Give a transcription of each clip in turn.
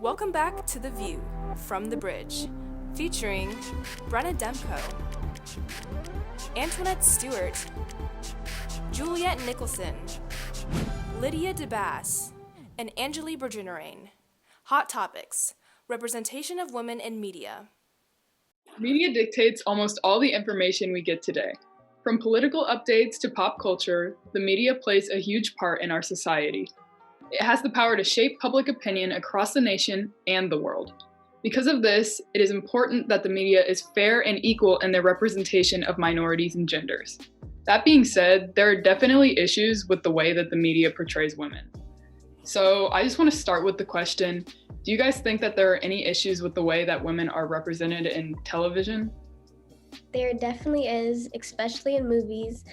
Welcome back to The View from the Bridge, featuring Brenna Demko, Antoinette Stewart, Juliette Nicholson, Lydia DeBass, and Angeli Bergenerain. Hot topics: representation of women in media. Media dictates almost all the information we get today. From political updates to pop culture, the media plays a huge part in our society. It has the power to shape public opinion across the nation and the world. Because of this, it is important that the media is fair and equal in their representation of minorities and genders. That being said, there are definitely issues with the way that the media portrays women. So I just want to start with the question, do you guys think that there are any issues with the way that women are represented in television? There definitely is, especially in movies.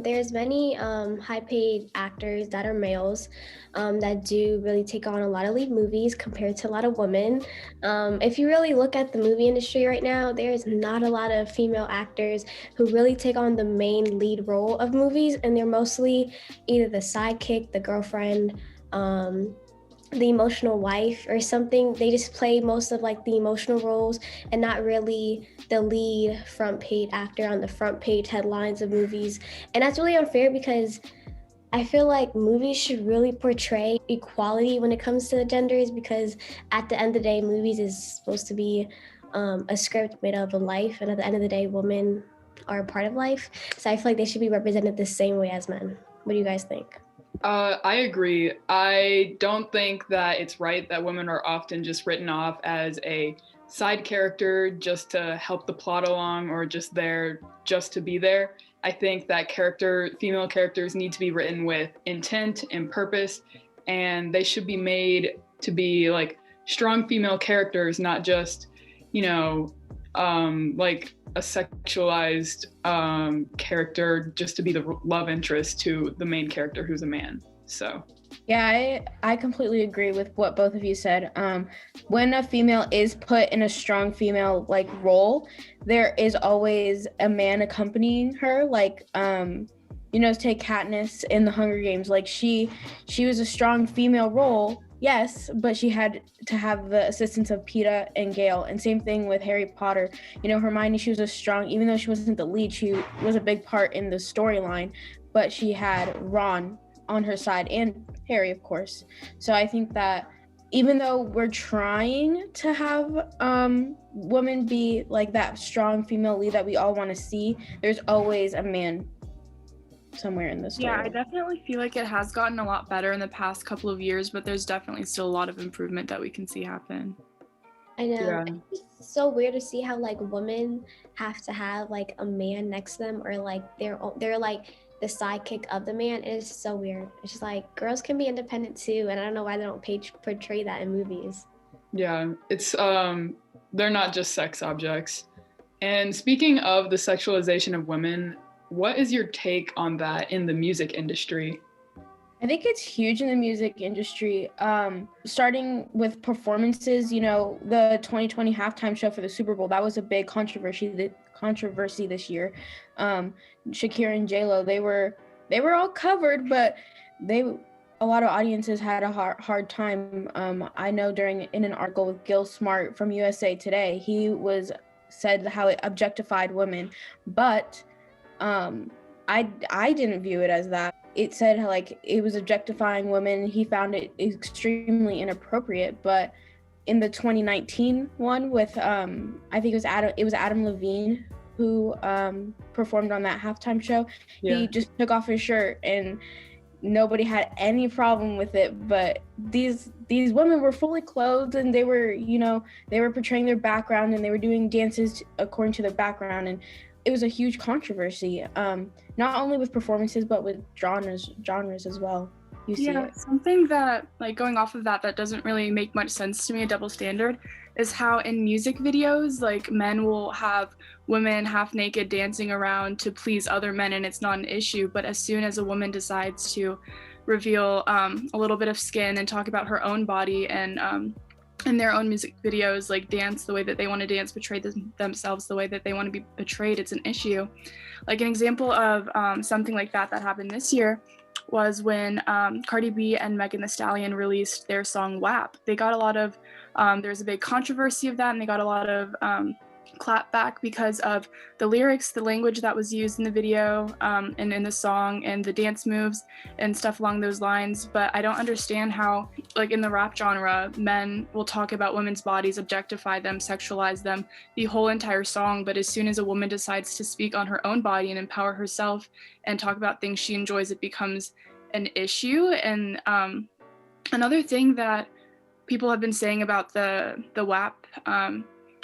There's many high-paid actors that are males that do really take on a lot of lead movies compared to a lot of women. If you really look at the movie industry right now, there's not a lot of female actors who really take on the main lead role of movies, and they're mostly either the sidekick, the girlfriend, the emotional wife or something. They just play most of like the emotional roles and not really the lead front page actor on the front page headlines of movies. And that's really unfair because I feel like movies should really portray equality when it comes to the genders, because at the end of the day, movies is supposed to be a script made up of life, and at the end of the day, women are a part of life. So I feel like they should be represented the same way as men. What do you guys think? I agree. I don't think that it's right that women are often just written off as a side character just to help the plot along or just there just to be there. I think that female characters need to be written with intent and purpose, and they should be made to be like strong female characters, not just, like a sexualized character just to be the love interest to the main character who's a man. So yeah, I completely agree with what both of you said. When a female is put in a strong female like role, there is always a man accompanying her. Like take Katniss in the Hunger Games. Like she was a strong female role, yes, but she had to have the assistance of Peeta and Gale. And same thing with Harry Potter. Hermione, she was a strong, even though she wasn't the lead, she was a big part in the storyline, but she had Ron on her side and Harry, of course. So I think that even though we're trying to have women be like that strong female lead that we all want to see, there's always a man somewhere in the story. Yeah, I definitely feel like it has gotten a lot better in the past couple of years, but there's definitely still a lot of improvement that we can see happen. I know. Yeah. It's so weird to see how like women have to have like a man next to them, or like they're like the sidekick of the man. It's so weird. It's just like girls can be independent too, and I don't know why they don't portray that in movies. Yeah, it's they're not just sex objects. And speaking of the sexualization of women, what is your take on that in the music industry? I think it's huge in the music industry, starting with performances. The 2020 halftime show for the Super Bowl, that was a big controversy this year. Shakira and J-Lo, they were all covered, but a lot of audiences had a hard time. I know in an article with Gil Smart from USA Today, he said how it objectified women, but I didn't view it as that. It said like it was objectifying women. He found it extremely inappropriate. But in the 2019 one with I think it was Adam Levine who performed on that halftime show. Yeah. He just took off his shirt and nobody had any problem with it. But these women were fully clothed, and they were portraying their background, and they were doing dances according to their background, and it was a huge controversy, not only with performances, but with genres as well. You see it. Something that, like, going off of that doesn't really make much sense to me, a double standard, is how in music videos, like, men will have women half naked dancing around to please other men, and it's not an issue. But as soon as a woman decides to reveal a little bit of skin and talk about her own body and in their own music videos, like dance the way that they want to dance, portray themselves the way that they want to be portrayed, it's an issue. Like an example of something like that happened this year was when Cardi B and Megan Thee Stallion released their song WAP. They got a lot of, there's a big controversy of that, and they got a lot of clap back because of the lyrics, the language that was used in the video and in the song, and the dance moves and stuff along those lines. But I don't understand how, like in the rap genre, men will talk about women's bodies, objectify them, sexualize them the whole entire song, but as soon as a woman decides to speak on her own body and empower herself and talk about things she enjoys, it becomes an issue. And another thing that people have been saying about the WAP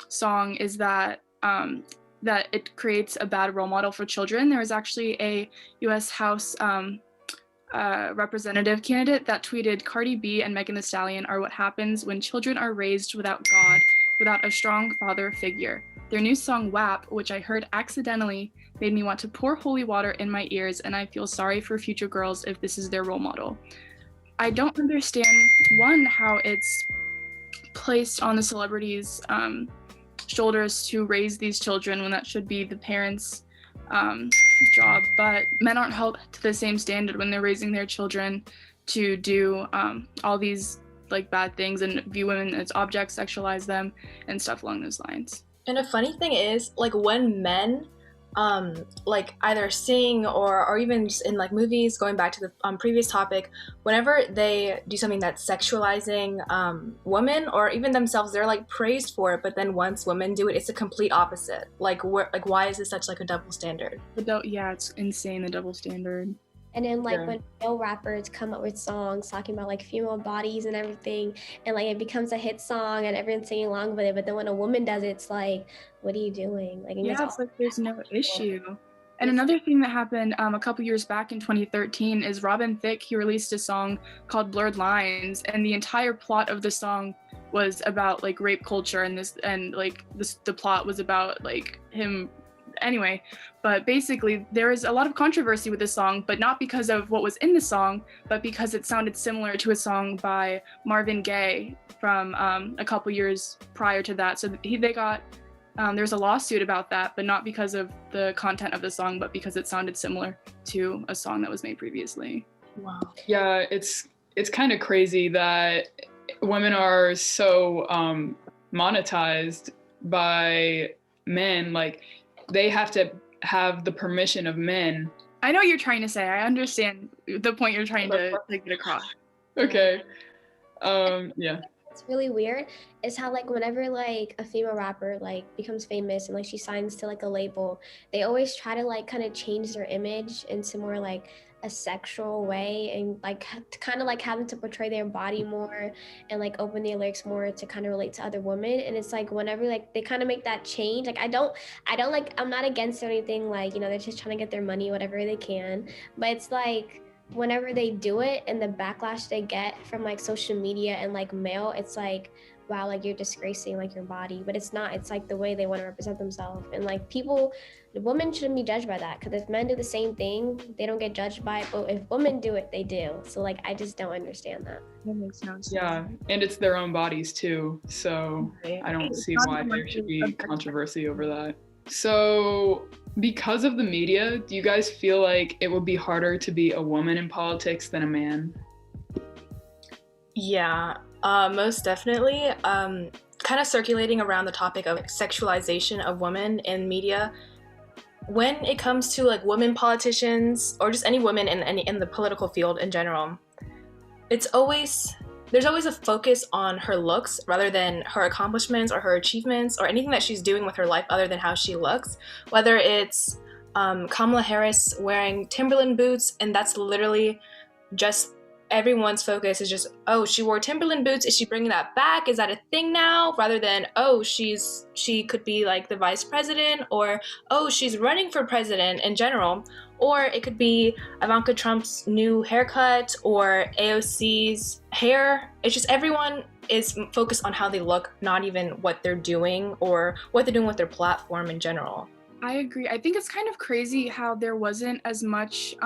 song is that that it creates a bad role model for children. There was actually a U.S. House representative candidate that tweeted, "Cardi B and Megan Thee Stallion are what happens when children are raised without God, without a strong father figure. Their new song WAP, which I heard accidentally, made me want to pour holy water in my ears, and I feel sorry for future girls if this is their role model." I don't understand, one, how it's placed on the celebrities' shoulders to raise these children when that should be the parents' job, but men aren't held to the same standard when they're raising their children to do all these like bad things and view women as objects, sexualize them, and stuff along those lines. And a funny thing is, like, when men like either sing or even just in like movies, going back to the previous topic, whenever they do something that's sexualizing women or even themselves, they're like praised for it, but then once women do it, it's a complete opposite. Like why is this such like a double standard? Yeah, it's insane, the double standard. And then like when male rappers come up with songs talking about like female bodies and everything, and like it becomes a hit song and everyone's singing along with it, but then when a woman does it, it's like, what are you doing? Like, it's like there's no issue. And another thing that happened a couple years back in 2013 is Robin Thicke, he released a song called Blurred Lines, and the entire plot of the song was about like rape culture, and the plot was about like him. Anyway, but basically there is a lot of controversy with this song, but not because of what was in the song, but because it sounded similar to a song by Marvin Gaye from a couple years prior to that. So they got there's a lawsuit about that, but not because of the content of the song, but because it sounded similar to a song that was made previously. Wow. Yeah, it's kind of crazy that women are so monetized by men. Like, they have to have the permission of men. I know what you're trying to say. I understand the point you're trying to get across. Okay. Yeah. It's really weird is how like whenever like a female rapper like becomes famous and like she signs to like a label, they always try to like kind of change their image into more like a sexual way, and like to kind of like having to portray their body more and like open their lyrics more to kind of relate to other women. And it's like whenever like they kind of make that change, like I don't like, I'm not against or anything, like, you know, they're just trying to get their money whatever they can, but it's like whenever they do it and the backlash they get from like social media and like mail, it's like, wow, like you're disgracing like your body. But it's not, it's like the way they want to represent themselves. And like the women shouldn't be judged by that, because if men do the same thing, they don't get judged by it, but if women do it, they do. So like I just don't understand that. That makes no sense. Yeah, and it's their own bodies too, so I don't see why there should be controversy over that. So because of the media, do you guys feel like it would be harder to be a woman in politics than a man? Yeah, most definitely. Kind of circulating around the topic of sexualization of women in media. When it comes to like women politicians or just any women in the political field in general, there's always a focus on her looks rather than her accomplishments or her achievements or anything that she's doing with her life other than how she looks. Whether it's Kamala Harris wearing Timberland boots, and that's literally just everyone's focus is just, oh, she wore Timberland boots, is she bringing that back, is that a thing now, rather than, oh, she could be like the vice president, or oh, she's running for president in general, or it could be Ivanka Trump's new haircut or AOC's hair. It's just everyone is focused on how they look, not even what they're doing or what they're doing with their platform in general. I agree. I think it's kind of crazy how there wasn't as much,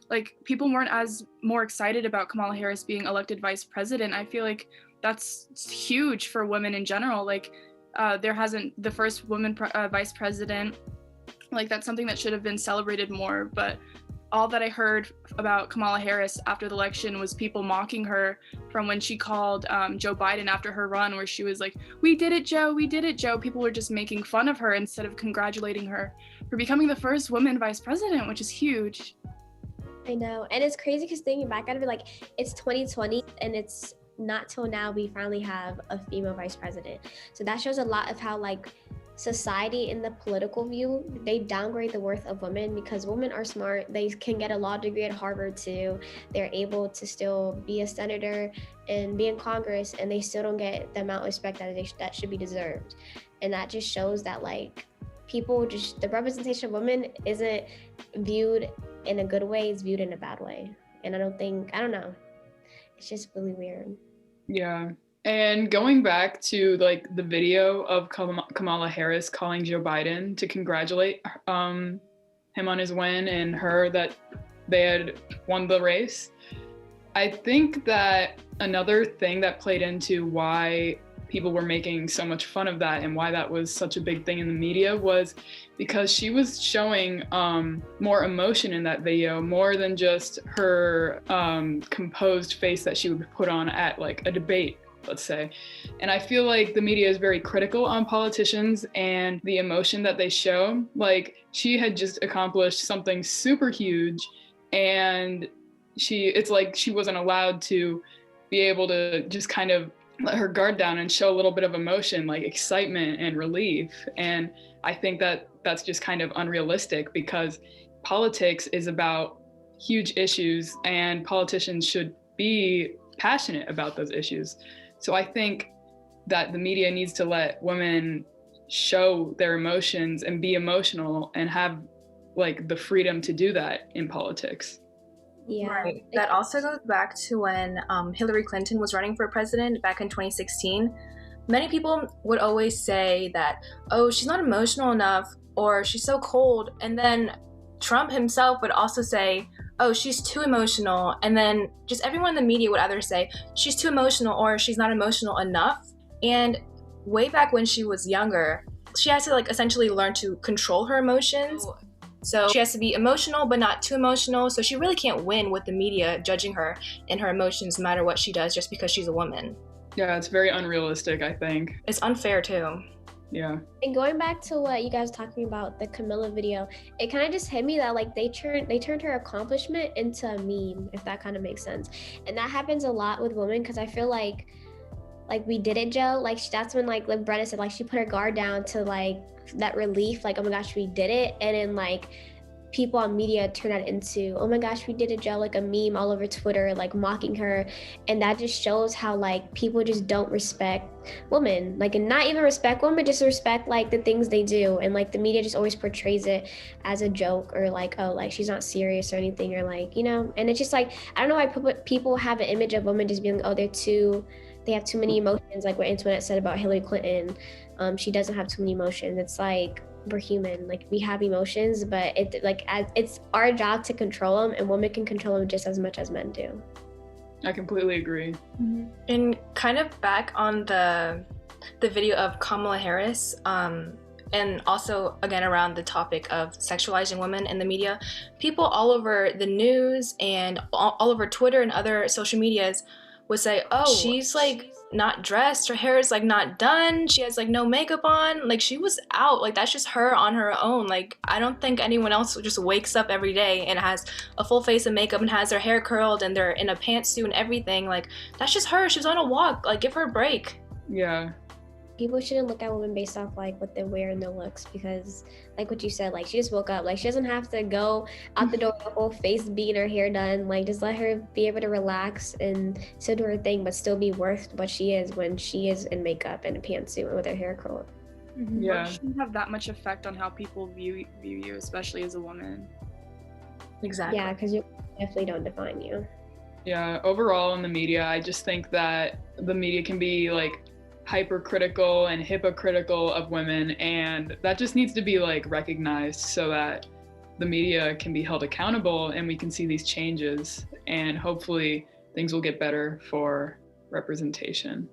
like people weren't as more excited about Kamala Harris being elected vice president. I feel like that's huge for women in general. Like there hasn't, the first woman vice president, like that's something that should have been celebrated more. But all that I heard about Kamala Harris after the election was people mocking her from when she called Joe Biden after her run, where she was like, "We did it, Joe, we did it, Joe." People were just making fun of her instead of congratulating her for becoming the first woman vice president, which is huge. I know. And it's crazy because thinking back at it, like, it's 2020 and it's not till now we finally have a female vice president. So that shows a lot of how, like, society in the political view, they downgrade the worth of women because women are smart. They can get a law degree at Harvard too. They're able to still be a senator and be in Congress, and they still don't get the amount of respect that should be deserved. And that just shows that, like, people just, the representation of women isn't viewed in a good way, it's viewed in a bad way. And I don't know. It's just really weird. Yeah. And going back to like the video of Kamala Harris calling Joe Biden to congratulate him on his win and her that they had won the race, I think that another thing that played into why people were making so much fun of that and why that was such a big thing in the media was because she was showing more emotion in that video, more than just her composed face that she would put on at like a debate, let's say. And I feel like the media is very critical on politicians and the emotion that they show. Like, she had just accomplished something super huge, and it's like she wasn't allowed to be able to just kind of let her guard down and show a little bit of emotion, like excitement and relief. And I think that that's just kind of unrealistic because politics is about huge issues and politicians should be passionate about those issues. So I think that the media needs to let women show their emotions and be emotional and have like the freedom to do that in politics. Yeah. Right. That also goes back to when Hillary Clinton was running for president back in 2016. Many people would always say that, oh, she's not emotional enough, or she's so cold. And then Trump himself would also say, oh, she's too emotional. And then just everyone in the media would either say, she's too emotional or she's not emotional enough. And way back when she was younger, she has to like essentially learn to control her emotions. So she has to be emotional, but not too emotional. So she really can't win with the media judging her and her emotions no matter what she does just because she's a woman. Yeah, it's very unrealistic, I think. It's unfair too. Yeah. And going back to what you guys were talking about, the Camilla video, it kind of just hit me that like they turned her accomplishment into a meme, if that kind of makes sense. And that happens a lot with women because I feel like we did it, Joe. Like that's when like Brenna said, like she put her guard down to like that relief, like, oh my gosh, we did it. And then like people on media turn that into, oh my gosh, we did it, Joe, like a meme all over Twitter, like mocking her. And that just shows how like people just don't respect women, like, and not even respect women, just respect like the things they do. And like the media just always portrays it as a joke or like, oh, like she's not serious or anything, or like, you know. And it's just like, I don't know why people have an image of women just being, oh, they have too many emotions, like what Antoinette said about Hillary Clinton. She doesn't have too many emotions. It's like, we're human, like we have emotions, but it's our job to control them, and women can control them just as much as men do. I completely agree. Mm-hmm. And kind of back on the video of Kamala Harris, and also again around the topic of sexualizing women in the media, people all over the news and all over Twitter and other social medias would say, oh, she's like not dressed, her hair is like not done, she has like no makeup on, like she was out, like that's just her on her own. Like I don't think anyone else just wakes up every day and has a full face of makeup and has their hair curled and they're in a pantsuit and everything. Like that's just her, she was on a walk, like give her a break. Yeah. People shouldn't look at women based off like what they wear and their looks, because like what you said, like she just woke up, like she doesn't have to go out the door with a whole face beat, her hair done. Like just let her be able to relax and still do her thing, but still be worth what she is when she is in makeup and a pantsuit and with her hair curled. Mm-hmm. Yeah. It shouldn't have that much effect on how people view you, especially as a woman. Exactly. Yeah, because you definitely don't define you. Yeah, overall in the media, I just think that the media can be like hypercritical and hypocritical of women, and that just needs to be like recognized so that the media can be held accountable and we can see these changes, and hopefully things will get better for representation.